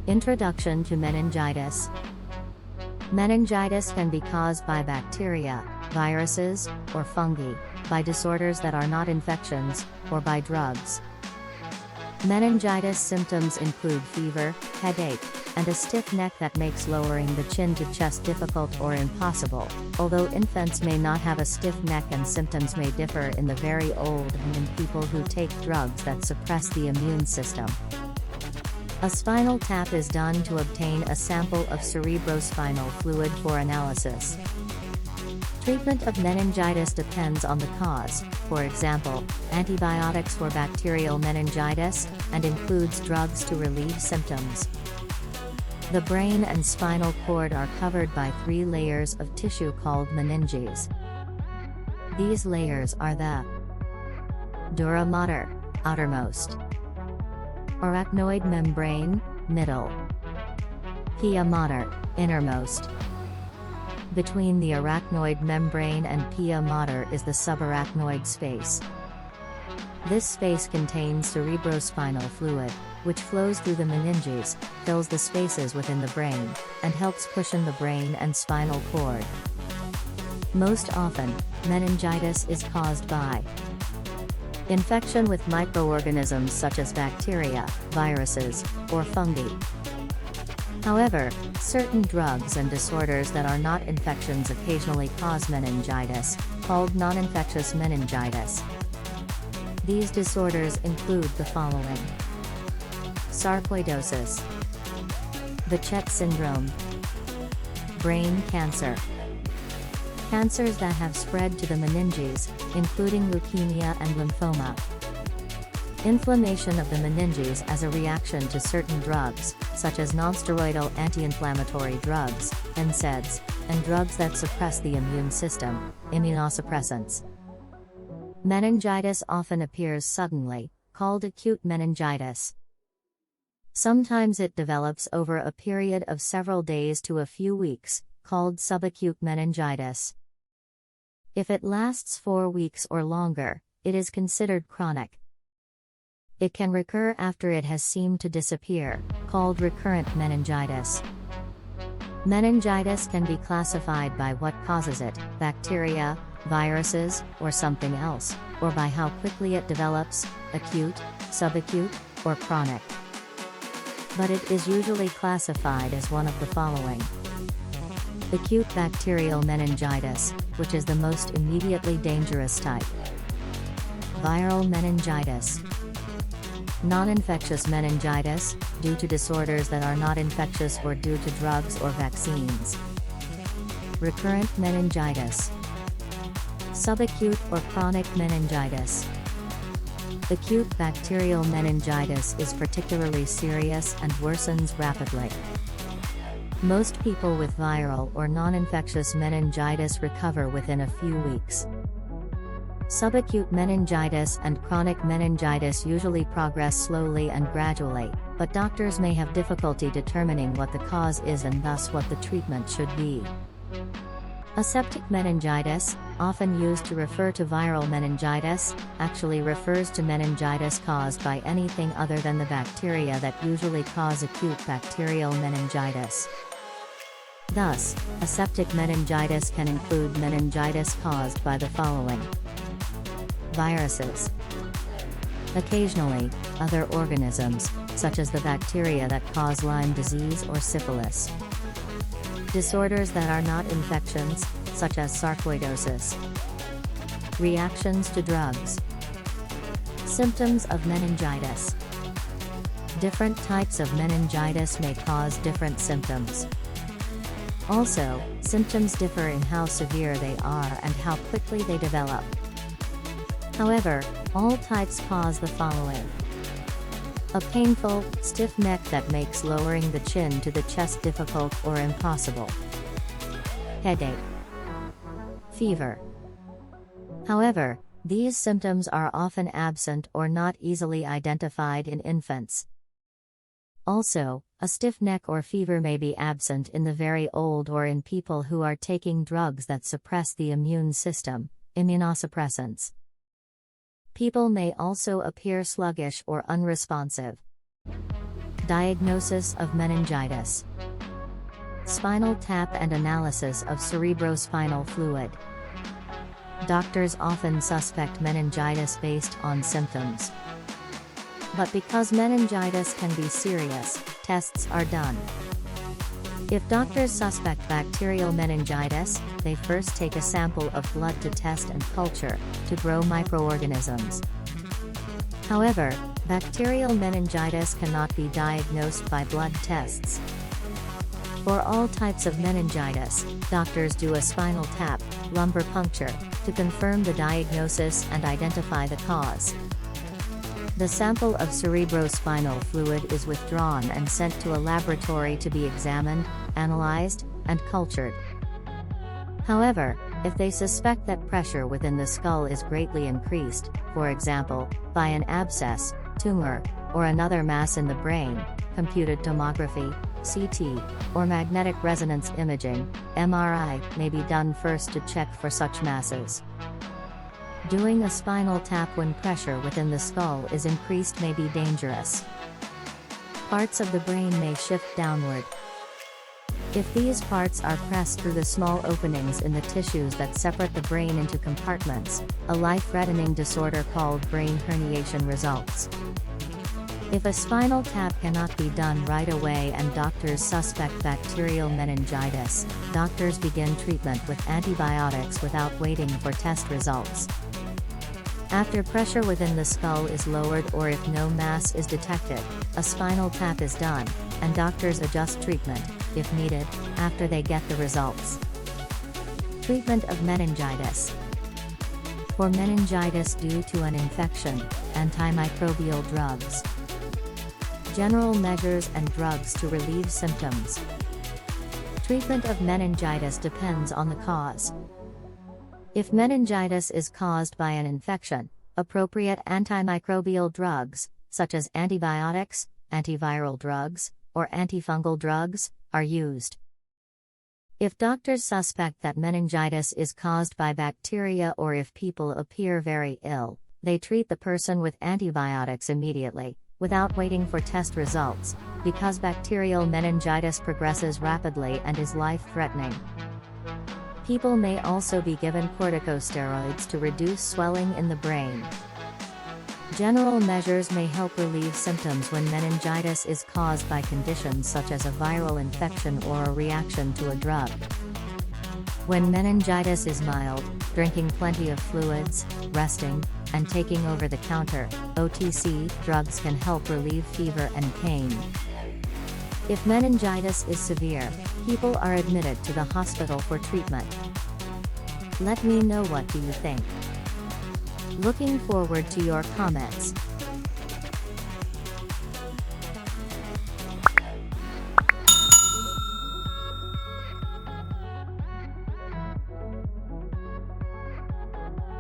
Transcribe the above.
Introduction to meningitis. Meningitis can be caused by bacteria, viruses, or fungi, by disorders that are not infections, or by drugs. Meningitis symptoms include fever, headache, and a stiff neck that makes lowering the chin to chest difficult or impossible, although infants may not have a stiff neck and symptoms may differ in the very old and in people who take drugs that suppress the immune system. A spinal tap is done to obtain a sample of cerebrospinal fluid for analysis. Treatment of meningitis depends on the cause, for example, antibiotics for bacterial meningitis, and includes drugs to relieve symptoms. The brain and spinal cord are covered by 3 layers of tissue called meninges. These layers are the dura mater, outermost; arachnoid membrane, middle; pia mater, innermost. Between the arachnoid membrane and pia mater is the subarachnoid space. This space contains cerebrospinal fluid, which flows through the meninges, fills the spaces within the brain, and helps cushion the brain and spinal cord. Most often, meningitis is caused by infection with microorganisms such as bacteria, viruses, or fungi. However, certain drugs and disorders that are not infections occasionally cause meningitis, called non-infectious meningitis. These disorders include the following: sarcoidosis, Behçet syndrome, brain cancer, cancers that have spread to the meninges, including leukemia and lymphoma, inflammation of the meninges as a reaction to certain drugs, such as nonsteroidal anti-inflammatory drugs, NSAIDs, and drugs that suppress the immune system, immunosuppressants. Meningitis often appears suddenly, called acute meningitis. Sometimes it develops over a period of several days to a few weeks, called subacute meningitis. If it lasts 4 weeks or longer, it is considered chronic. It can recur after it has seemed to disappear, called recurrent meningitis. Meningitis can be classified by what causes it, bacteria, viruses, or something else, or by how quickly it develops, acute, subacute, or chronic. But it is usually classified as one of the following: acute bacterial meningitis, which is the most immediately dangerous type; viral meningitis; non-infectious meningitis, due to disorders that are not infectious or due to drugs or vaccines; recurrent meningitis; subacute or chronic meningitis. Acute bacterial meningitis is particularly serious and worsens rapidly. Most people with viral or non-infectious meningitis recover within a few weeks. Subacute meningitis and chronic meningitis usually progress slowly and gradually, but doctors may have difficulty determining what the cause is and thus what the treatment should be. Aseptic meningitis, often used to refer to viral meningitis, actually refers to meningitis caused by anything other than the bacteria that usually cause acute bacterial meningitis. Thus, aseptic meningitis can include meningitis caused by the following: viruses. Occasionally, other organisms, such as the bacteria that cause Lyme disease or syphilis. Disorders that are not infections, such as sarcoidosis. Reactions to drugs. Symptoms of meningitis. Different types of meningitis may cause different symptoms. Also, symptoms differ in how severe they are and how quickly they develop. However, all types cause the following: a painful, stiff neck that makes lowering the chin to the chest difficult or impossible. Headache. Fever. However, these symptoms are often absent or not easily identified in infants. Also, a stiff neck or fever may be absent in the very old or in people who are taking drugs that suppress the immune system, immunosuppressants. People may also appear sluggish or unresponsive. Diagnosis of meningitis. Spinal tap and analysis of cerebrospinal fluid. Doctors often suspect meningitis based on symptoms. But because meningitis can be serious, tests are done. If doctors suspect bacterial meningitis, they first take a sample of blood to test and culture, to grow microorganisms. However, bacterial meningitis cannot be diagnosed by blood tests. For all types of meningitis, doctors do a spinal tap, lumbar puncture, to confirm the diagnosis and identify the cause. The sample of cerebrospinal fluid is withdrawn and sent to a laboratory to be examined, analyzed, and cultured. However, if they suspect that pressure within the skull is greatly increased, for example, by an abscess, tumor, or another mass in the brain, computed tomography, CT, or magnetic resonance imaging, MRI, may be done first to check for such masses. Doing a spinal tap when pressure within the skull is increased may be dangerous. Parts of the brain may shift downward. If these parts are pressed through the small openings in the tissues that separate the brain into compartments, a life-threatening disorder called brain herniation results. If a spinal tap cannot be done right away and doctors suspect bacterial meningitis, doctors begin treatment with antibiotics without waiting for test results. After pressure within the skull is lowered or if no mass is detected, a spinal tap is done, and doctors adjust treatment, if needed, after they get the results. Treatment of meningitis. For meningitis due to an infection, antimicrobial drugs. General measures and drugs to relieve symptoms. Treatment of meningitis depends on the cause. If meningitis is caused by an infection, appropriate antimicrobial drugs, such as antibiotics, antiviral drugs, or antifungal drugs, are used. If doctors suspect that meningitis is caused by bacteria or if people appear very ill, they treat the person with antibiotics immediately, without waiting for test results, because bacterial meningitis progresses rapidly and is life-threatening. People may also be given corticosteroids to reduce swelling in the brain. General measures may help relieve symptoms when meningitis is caused by conditions such as a viral infection or a reaction to a drug. When meningitis is mild, drinking plenty of fluids, resting, and taking over-the-counter, OTC, drugs can help relieve fever and pain. If meningitis is severe, people are admitted to the hospital for treatment. Let me know what do you think. Looking forward to your comments.